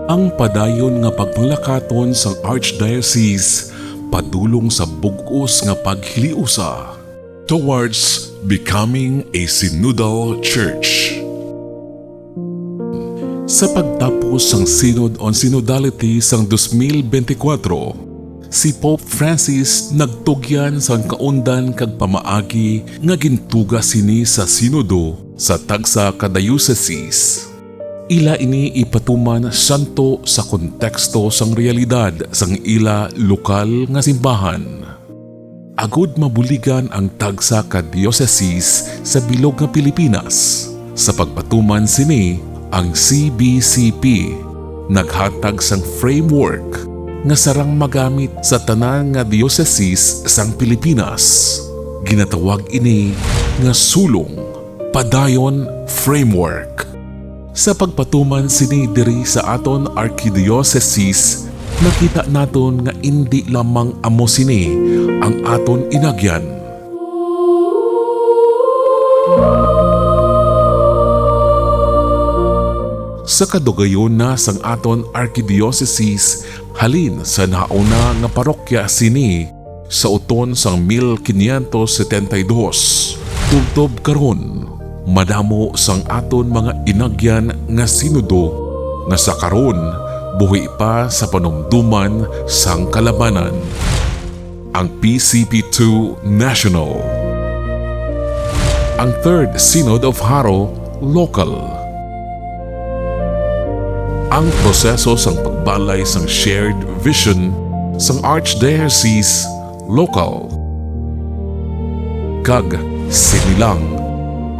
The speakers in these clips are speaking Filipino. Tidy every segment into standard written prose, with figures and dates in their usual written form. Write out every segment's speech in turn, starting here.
Ang padayon nga pagpanglakaton sang Archdiocese padulong sa bug-os nga paghiliusa towards becoming a synodal church. Sa pagtapos sang Synod on Synodality sang 2024, si Pope Francis nagtugyan sa kaundan kag pamaagi nga gintuga sini sa sinodo sa tagsa ka dioceses. Ila ini ipatuman santo sa konteksto sang realidad sang ila lokal nga simbahan. Agud mabuligan ang tagsa ka dioceses sa bilog nga Pilipinas. Sa pagpatuman sini, ang CBCP naghatag sang framework nga sarang magamit sa tanan nga dioceses sang Pilipinas. Ginatawag ini nga sulong padayon framework. Sa pagpatuman sini diri sa aton archdiocese, nakita naton nga hindi lamang amo sini ang aton inagyan. Sa kadugayon na sang aton archdiocese, halin sa nauna nga parokya sini sa uton sang 1572. Tubtob karon, madamo sang aton mga inagyan nga sinodo nga sa karon buhi pa sa panumduman sang kalabanan. Ang PCP2 National, ang Third Synod of Haro Local, ang proseso sang pagbalay sang shared vision sang Archdiocese Local, kag sinilang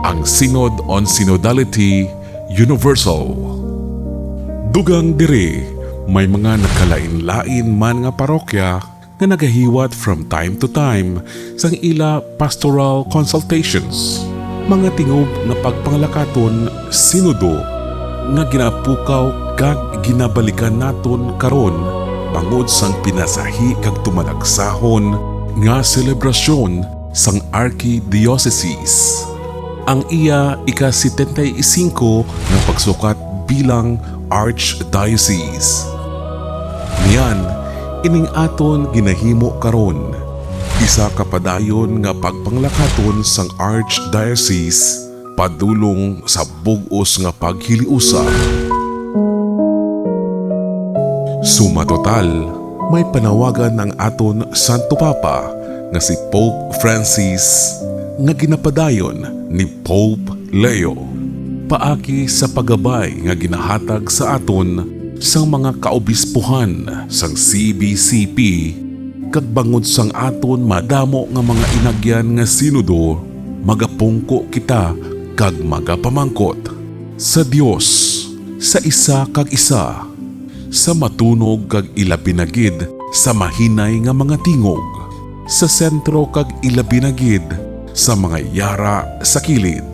ang Synod on Synodality Universal. Dugang diri, may mga nakalain-lain man nga parokya nga nagahiwat from time to time sang ila pastoral consultations. Mga tingob nga pagpanglakaton sinodo nga ginapukaw kag ginabalikan naton karon bangod sang pinasahi kag tumalagsahon nga selebrasyon sang Archdiocese. Ang iya ika-75 ng pagsukat bilang Archdiocese. Niyan, ining aton ginahimo karon, isa kapadayon nga pagpanglakaton sang Archdiocese padulong sa bug-os nga paghiliusa. Suma total, may panawagan ng aton Santo Papa nga si Pope Francis nga ginapadayon ni Pope Leo paagi sa paggabay nga ginahatag sa aton sang mga kaobispuhan sang CBCP kag bangod sang aton madamo nga mga inagyan nga sinodo, magapungko kita kag magapamangkot sa Dios sa isa kag isa, sa matunog kag ilabinagid sa mahinay nga mga tingog, sa sentro kag ilabinagid sa mga yara sa kilid.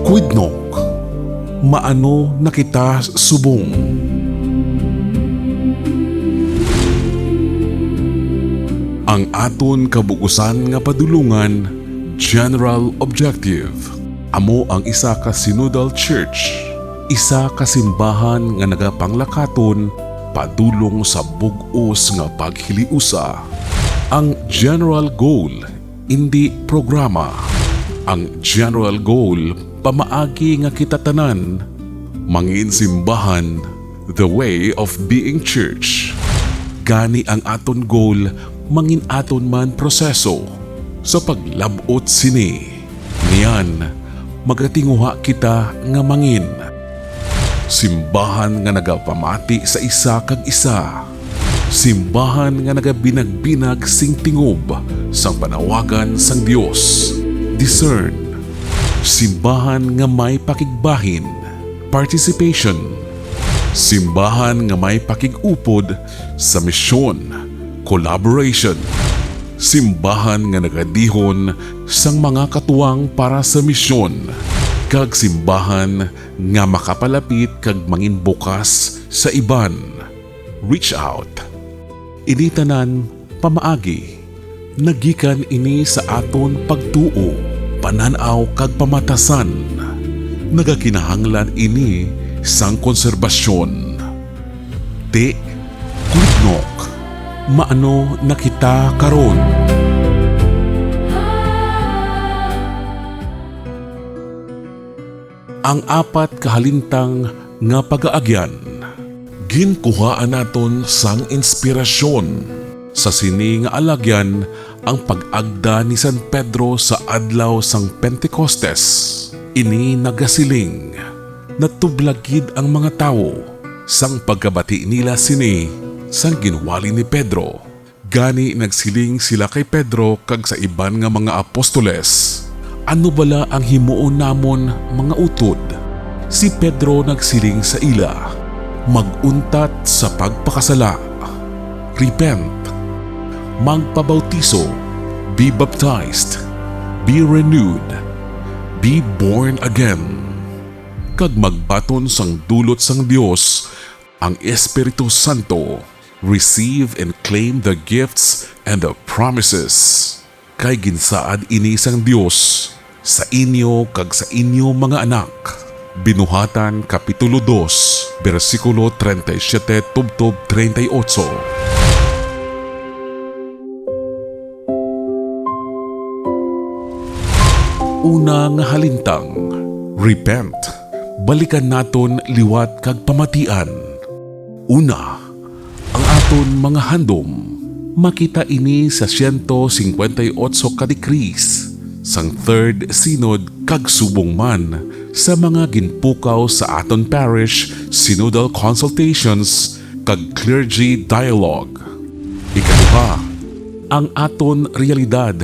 Kuidnok, maano na kita subong. Ang aton kabugusan nga padulungan, general objective, amo ang isa ka synodal church, isa ka simbahan nga nagapanglakaton padulong sa bug-os nga paghiliusa. Ang general goal, hindi programa. Ang general goal, pamaagi nga kita tanan, mangin simbahan, the way of being church. Gani ang aton goal, mangin aton man proseso sa paglabot sini. Niyan, magatinguha kita nga mangin simbahan nga nagapamati sa isa kag isa. Simbahan nga nagabinag-binag sing tingob sang panawagan sang Dios. Discern. Simbahan nga may pakigbahin. Participation. Simbahan nga may pakigupod sa misyon. Collaboration. Simbahan nga nagadihon sang mga katuwang para sa misyon. Kag simbahan nga makapalapit kag mangin bukas sa iban. Reach out. Ini tanan pamaagi, nagikan ini sa aton pagtuo, pananaw kag pamatasan. Nagakinahanglan ini sang konserbasyon. Di, kulitnok, maano na kita karon. Ang apat kahalintang nga pagaagyan, ginkuhaan naton sang inspirasyon sa sini nga alagyan ang pag-agda ni San Pedro sa adlaw sang Pentecostes. Ini nagasiling, natublagid ang mga tao sang pagkabati nila sini sang ginwali ni Pedro. Gani nagsiling sila kay Pedro kag sa iban nga mga apostoles. Ano bala ang himuon namon mga utod? Si Pedro nagsiling sa ila, maguntat sa pagpakasala, repent, magpabautiso, be baptized, be renewed, be born again. Kag magbaton sang dulot sang Dios ang Espiritu Santo, receive and claim the gifts and the promises. Kay ginsaad ini sang Dios sa inyo kag sa inyo mga anak. Binuhatan Kapitulo 2, versikulo 37 tubtob 38. Una nga halintang, repent. Balikan naton liwat kag pamatian. Una, ang aton mga handom. Makita ini sa 158 ka decrees sang Third Synod kag subong man sa mga ginpukaw sa aton parish synodal consultations kag clergy dialogue. Ikaduha, ang aton realidad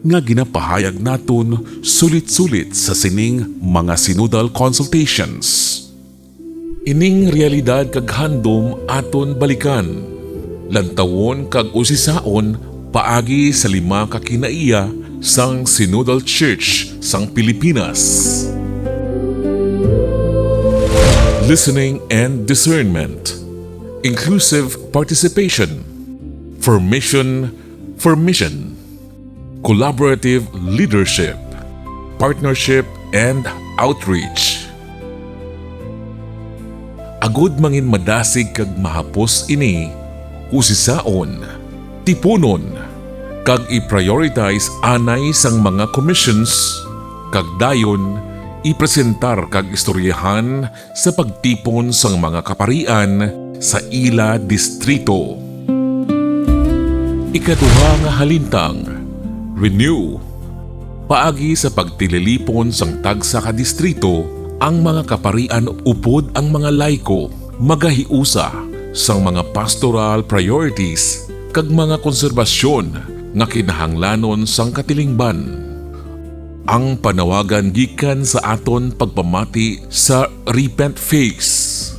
nga ginapahayag naton sulit-sulit sa sining mga synodal consultations. Ining realidad kag handom aton balikan, lantawon kag usisaon paagi sa 5 ka kinaiya sang Synodal Church sang Pilipinas. Listening and discernment, inclusive participation, for mission, collaborative leadership, partnership and outreach. Agud mangin madasig kag mahapos ini, usisaon, tipunon, kag i-prioritize anay sang mga commissions, kag dayon ipresentar kag istoryahan sa pagtipon sang mga kaparian sa ila distrito. Ikaduha nga halintang, renew. Paagi sa pagtililipon sang tagsa ka distrito, ang mga kaparian upod ang mga laiko magahiusa sang mga pastoral priorities kag mga konserbasyon nga kinahanglanon sang katilingban. Ang panawagan gikan sa aton pagpamati sa repent phase.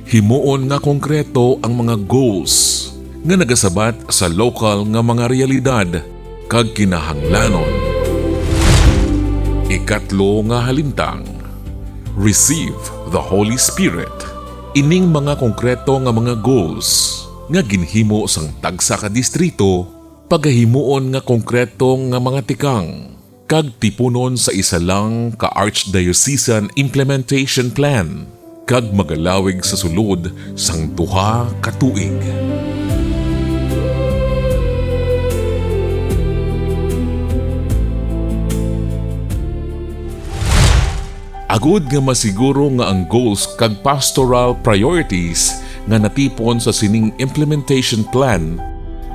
Himuon nga konkreto ang mga goals nga nagasabat sa local nga mga realidad kag kinahanglanon. Ikatlo nga halintang, receive the Holy Spirit. Ining mga konkreto nga mga goals nga ginhimo sang tagsa ka distrito, pagahimuon nga konkreto nga mga tikang kag tipunon sa isa lang ka Archdiocesan Implementation Plan kag magalawig sa sulod sang 2 ka tuig. Agud nga masiguro nga ang goals kag pastoral priorities nga natipon sa sining implementation plan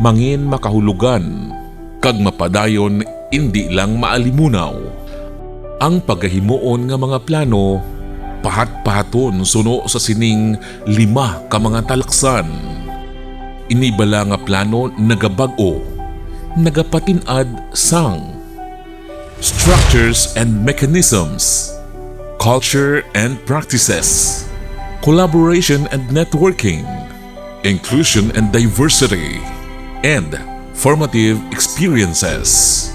mangin makahulugan kag mapadayon hindi lang maalimunaw. Ang paghahimuon nga mga plano pahat-pahaton suno sa sining 5 ka mga talaksan. Inibala nga plano nagabag-o, nagapatinad sang structures and mechanisms, culture and practices, collaboration and networking, inclusion and diversity, and formative experiences.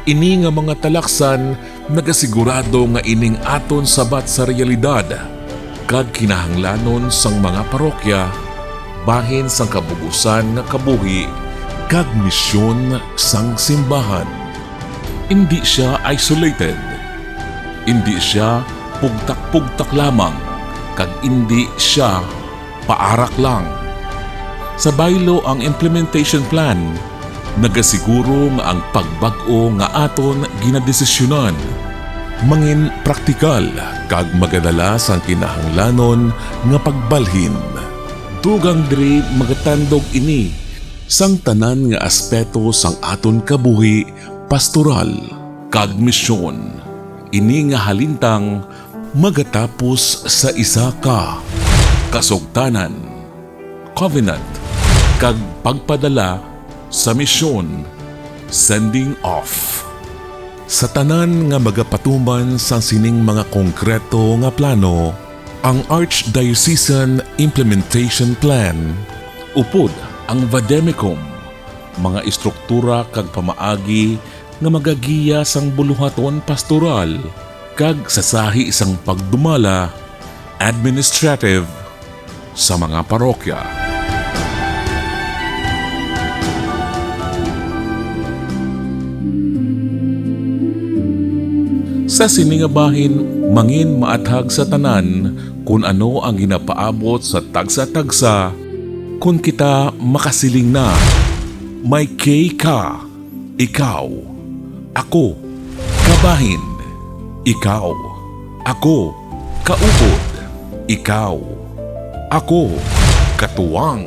Ini nga mga talaksan nagasigurado nga ining aton sabat sa realidad kag kinahanglanon sang mga parokya bahin sang kabugusan nga kabuhi kag misyon sang simbahan. Hindi siya isolated. Hindi siya pugtak-pugtak lamang kag hindi siya paarak lang. Sa baylo ang implementation plan, nagasiguro nga ang pagbag-o nga aton ginadesisyonan. Mangin praktikal kag magadalas ang kinahanglanon nga pagbalhin. Dugang diri magatandog ini sang tanan nga aspeto sang aton kabuhi pastoral kag misyon. Ini nga halintang magatapos sa isa ka kasugtanan, covenant, kag pagpadala sa misyon, sending off. Sa tanan nga magapatuman sa sining mga konkreto nga plano, ang Archdiocesan Implementation Plan, upod ang Vademecum, mga istruktura kag pamaagi nga magagiya sang buluhaton pastoral, kag sasahi isang pagdumala administrative sa mga parokya. Sa siningabahin, mangin maathag sa tanan kung ano ang ginapaabot sa tagsa-tagsa kung kita makasiling na may kay ka, ikaw, ako, kabahin, ikaw, ako, kaupod, ikaw, ako, katuwang.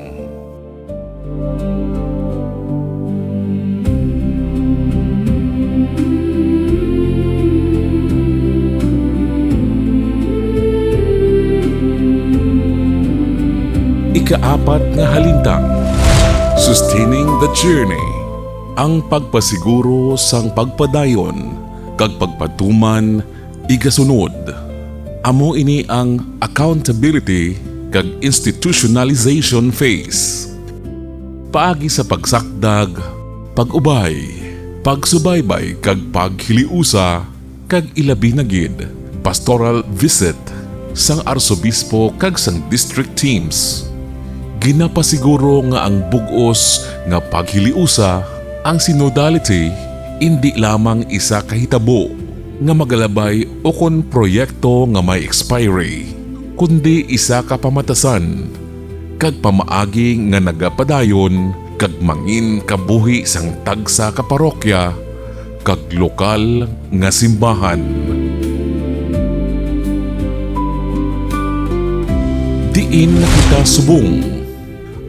Ikaapat nga halintang, sustaining the journey, ang pagpasiguro sang pagpadayon kag pagpatuman igasunod. Amo ini ang accountability kag institutionalization phase. Paagi sa pagsakdag, pag-ubay, pagsubaybay kag paghiliusa kag ilabi na gid pastoral visit sang arsobispo kag sang district teams. Ginapasiguro nga ang bugos nga paghiliusa, ang synodality, hindi lamang isa kahitabo nga magalabay o kon proyekto nga may expiry, kundi isa ka pamatasan kag pamaagi nga nagapadayon kag mangin kabuhi sang tagsa ka parokya kag lokal nga simbahan. Diin na kita subong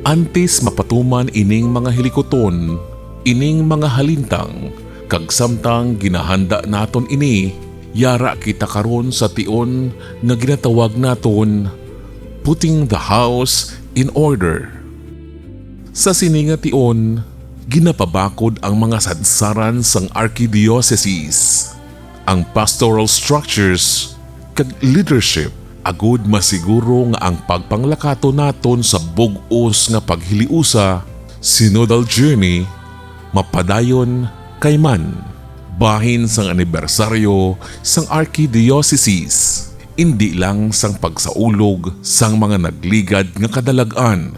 antes mapatuman ining mga hilikoton, ining mga halintang, kag samtang ginahanda naton ini, yara kita karon sa tion nga ginatawag naton putting the house in order. Sa sininga tion, ginapabakod ang mga sadsaran sang archdiocese, ang pastoral structures, kag leadership, agud masiguro nga ang pagpanglakato naton sa bug-os nga paghiliusa, synodal journey, mapadayon kay man. Bahin sang anibersaryo sang archdiocese, hindi lang sang pagsaulog sang mga nagligad nga kadalagan,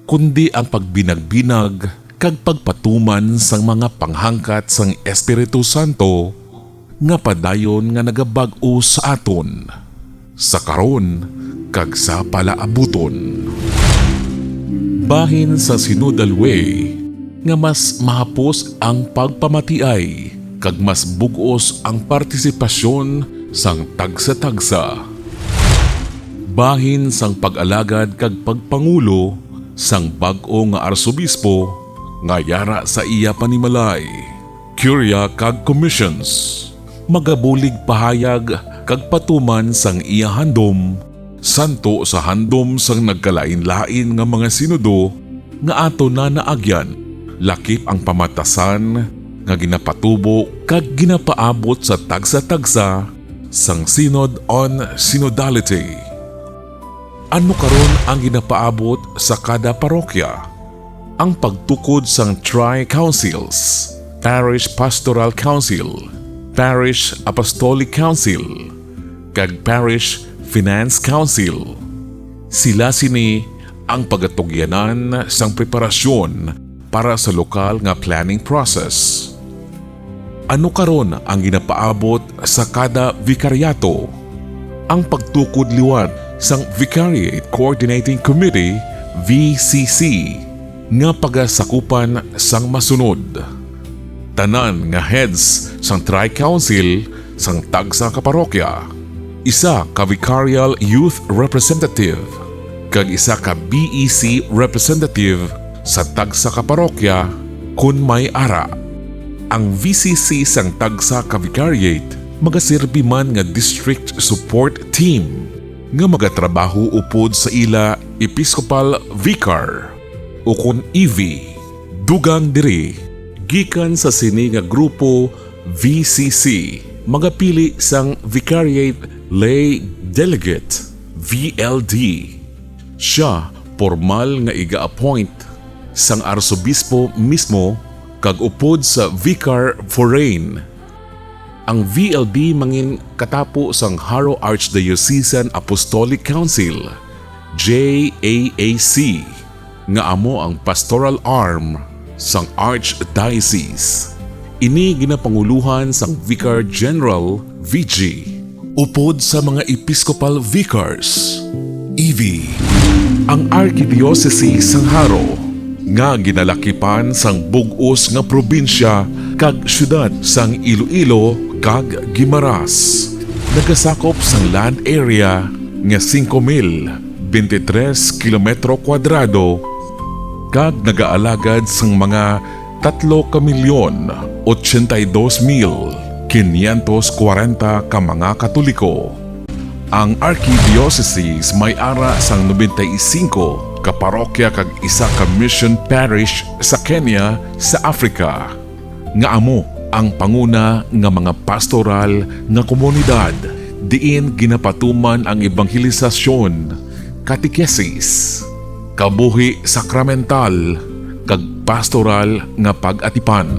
kundi ang pagbinag-binag kag pagpatuman sang mga panghangkat sang Espiritu Santo nga padayon nga nagabag-o sa aton sa karon kag sa palaabuton. Bahin sa synodal way nga mas mahapos ang pagpamatiay kag mas bug-os ang partisipasyon sang tagsa-tagsa. Bahin sang pag-alagad kag pagpangulo sang bag-o nga arsobispo nga yara sa iya panimalay, curia kag commissions, magabulig pahayag kag patuman sang iya handom, santo sa handom sang nagkalain-lain nga mga sinodo nga ato na naagyan, lakip ang pamatasan nga ginapatubo kag ginapaabot sa tagsa-tagsa sang Synod on Synodality. Ano karon ang ginapaabot sa kada parokya? Ang pagtukod sang Tri-Councils, Parish Pastoral Council, Parish Apostolic Council, kag Parish Finance Council. Sila sini ang pagatugyanan sang preparasyon para sa lokal nga planning process. Ano karon ang ginapaabot sa kada vikaryato? Ang pagtukod liwat sang Vicariate Coordinating Committee VCC nga pagasakupan sang masunod. Tanan nga heads sang Tri-Council sang tagsa ka parokya, isa ka Vicarial Youth Representative, kag isa ka BEC Representative sa tagsa ka parokya kun may ara. Ang VCC sang tagsa ka Vicariate magasirbi man nga District Support Team nga magatrabaho upod sa ila Episcopal Vicar o kun EV. Dugang diri gikan sa sini nga grupo VCC magapili sang Vicariate Lay Delegate VLD. Siya formal nga iga-appoint sang arsobispo mismo kag upod sa Vicar Foreign. Ang VLD mangin katapo sang Haro Archdiocesan Apostolic Council JAAC nga amo ang pastoral arm sang Archdiocese. Ini ginapanguluhan sang Vicar General VG upod sa mga Episcopal Vicars EV. Ang Archdiocese sang Haro nga ginalakipan sang bug-os nga probinsya kag syudad sang Iloilo kag Guimaras. Nagasakop sang land area nga 5,023 kilometro kwadrado kag nagaalagad sang mga 3,082,540 ka mga Katoliko. Ang Archdiocese may ara sang 95 ka parokya kag isa ka mission parish sa Kenya sa Africa nga amo ang panguna nga mga pastoral nga komunidad diin ginapatuman ang ebanghelisasyon, katekesis, kabuhi sakramental kag pastoral nga pag-atipan.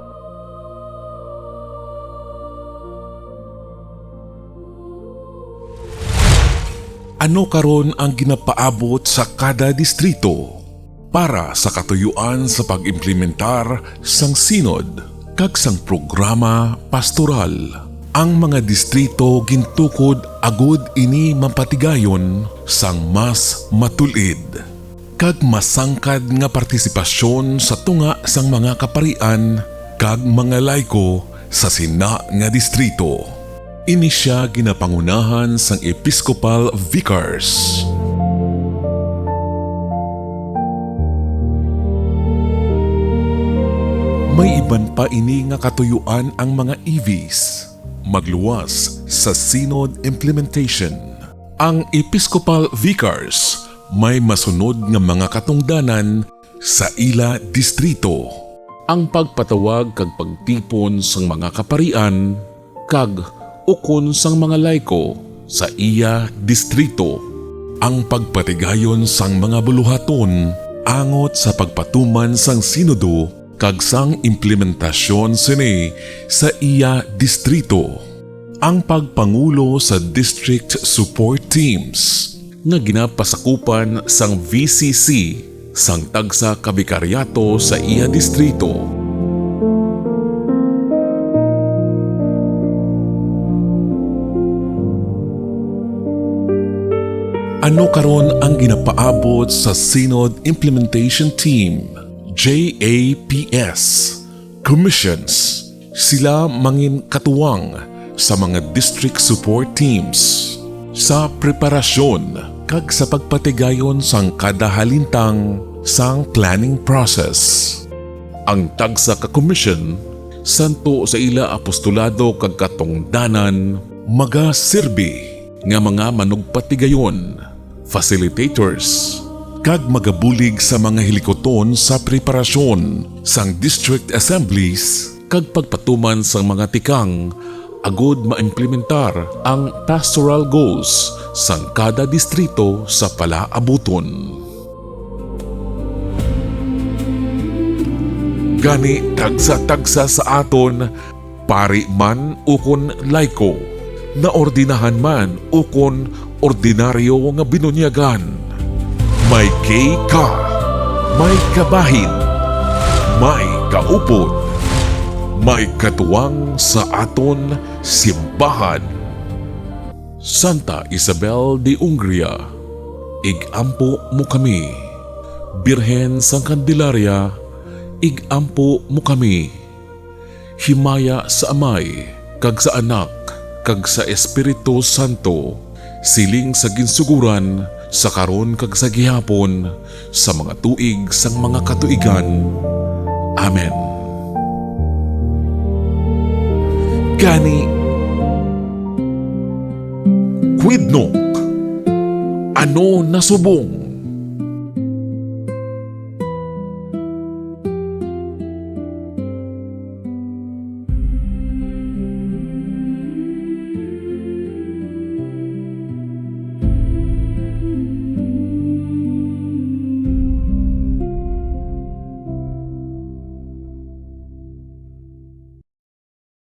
Ano karon ang ginapaabot sa kada distrito para sa katuyuan sa pag-implementar sang sinod kag sang programa pastoral? Ang mga distrito gintukod agud ini mapatigayon sang mas matulid kag masangkad nga partisipasyon sa tunga sang mga kaparian kag mga laiko sa sina nga distrito. Ini siya ginapangunahan sang Episcopal Vicars. May iban pa ini nga katuyuan ang mga EVs magluwas sa Synod Implementation. Ang Episcopal Vicars may masunod nga mga katungdanan sa ila distrito. Ang pagpatawag kag pagtipon sang mga kaparian kag ukon sang mga laiko sa iya distrito. Ang pagpatigayon sang mga buluhaton angot sa pagpatuman sang sinodo kag sang implementasyon sini sa iya distrito. Ang pagpangulo sa district support teams nga ginapasakupan sang VCC sang tagsa kabikaryato sa iya distrito. Ano karon ang ginapaabot sa Synod Implementation Team, JAPS, Commissions? Sila mangin katuwang sa mga district support teams sa preparasyon kag sa pagpatigayon sang kada halintang sang planning process. Ang tagsa ka commission santo sa ila apostolado kag katungdanan magasirbi nga mga manugpatigayon, facilitators, kag magabulig sa mga hilikoton sa preparasyon sang district assemblies kag pagpatuman sang mga tikang agud maimplementar ang pastoral goals sang kada distrito sa palaabuton. Gani tagsa-tagsa sa aton, pari man ukon laiko, na ordinahan man ukon ordinaryo nga binunyagan. May kay ka, may kabahin, may kaupod, may katuwang sa aton simbahan. Santa Isabel de Ungria, igampo mo kami. Birhen sang Candelaria, igampo mo kami. Himaya sa Amay, kag sa Anak, kag sa Espiritu Santo, siling sa ginsuguran, sa karon kag sa gihapon, sa mga tuig sang mga katuigan. Amen. Gani, Quidnok, ano nasubong?